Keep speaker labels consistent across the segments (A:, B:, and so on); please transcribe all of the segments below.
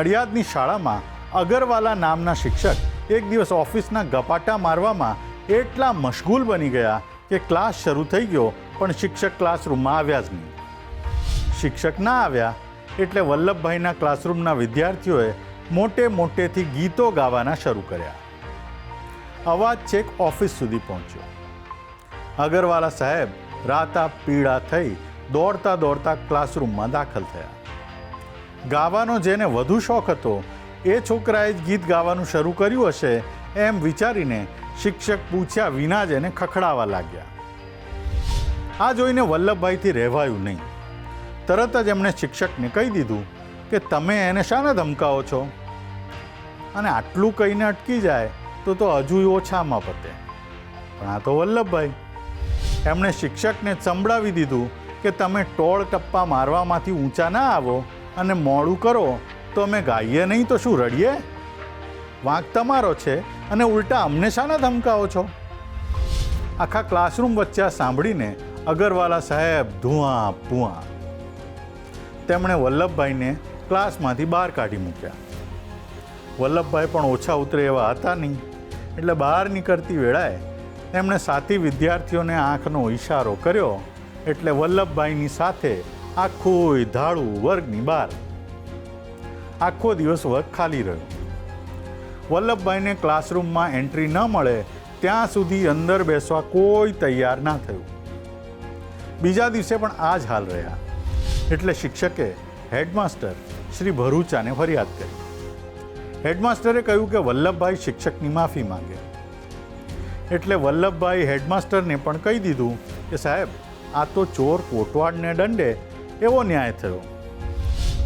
A: નડિયાદની શાળામાં અગરવાલા નામના શિક્ષક એક દિવસ ઓફિસના ગપાટા મારવામાં એટલા મશગુલ બની ગયા કે ક્લાસ શરૂ થઈ ગયો પણ શિક્ષક ક્લાસરૂમમાં આવ્યા જ નહીં. શિક્ષક ના આવ્યા એટલે વલ્લભભાઈના ક્લાસરૂમના વિદ્યાર્થીઓએ મોટેથી ગીતો ગાવાના શરૂ કર્યા. અવાજ છેક ઓફિસ સુધી પહોંચ્યો. અગરવાલા સાહેબ રાતા પીળા થઈ દોડતા ક્લાસરૂમમાં દાખલ થયા. ગાવાનો જેને વધુ શોખ હતો એ છોકરાએ જ ગીત ગાવાનું શરૂ કર્યું હશે એમ વિચારીને શિક્ષક પૂછ્યા વિના જ એને ખખડાવા લાગ્યા. આ જોઈને વલ્લભભાઈથી રહેવાયું નહીં. તરત જ એમણે શિક્ષકને કહી દીધું કે તમે એને શાને ધમકાવો છો? અને આટલું કહીને અટકી જાય તો હજુ ઓછામાં પતે. પણ આ તો વલ્લભભાઈ. એમણે શિક્ષકને સંભળાવી દીધું કે તમે ટોળ ટપ્પા મારવામાંથી ઊંચા ના આવો અને મોડું કરો તો અમે ગાઈએ નહીં તો શું રડીએ? વાંક તમારો છે અને ઉલટા અમને શાના ધમકાવો છો? આખા ક્લાસરૂમ વચ્ચે સાંભળીને અગરવાલા સાહેબ ધુઆ પુઆ. તેમણે વલ્લભભાઈને ક્લાસમાંથી બહાર કાઢી મૂક્યા. વલ્લભભાઈ પણ ઓછા ઉતરે એવા હતા નહીં એટલે બહાર નીકળતી વેળાએ તેમણે સાથી વિદ્યાર્થીઓને આંખનો ઈશારો કર્યો એટલે વલ્લભભાઈની સાથે આખું ધાડું વર્ગની બહાર. આખો દિવસ વર્ગ ખાલી રહ્યો. વલ્લભભાઈને ક્લાસરૂમમાં એન્ટ્રી ન મળે ત્યાં સુધી અંદર બેસવા કોઈ તૈયાર ના થયું. બીજા દિવસે પણ આ જ હાલ રહ્યા એટલે શિક્ષકે હેડમાસ્ટર શ્રી ભરૂચાને ફરિયાદ કરી. હેડમાસ્ટરે કહ્યું કે વલ્લભભાઈ શિક્ષકની માફી માંગે. એટલે વલ્લભભાઈ હેડમાસ્ટરને પણ કહી દીધું કે સાહેબ આ તો ચોર કોટવાડને દંડે એવો ન્યાય થયો.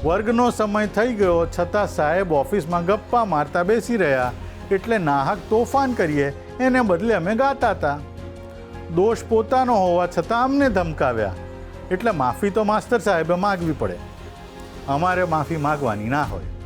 A: વર્ગનો સમય થઈ ગયો છતાં સાહેબ ઓફિસમાં ગપ્પા મારતા બેસી રહ્યા એટલે નાહક તોફાન કરીએ એને બદલે અમે ગાતા હતા. દોષ પોતાનો હોવા છતાં અમને ધમકાવ્યા એટલે માફી તો માસ્તર સાહેબે માગવી પડે. અમારે માફી માગવાની ના હોય.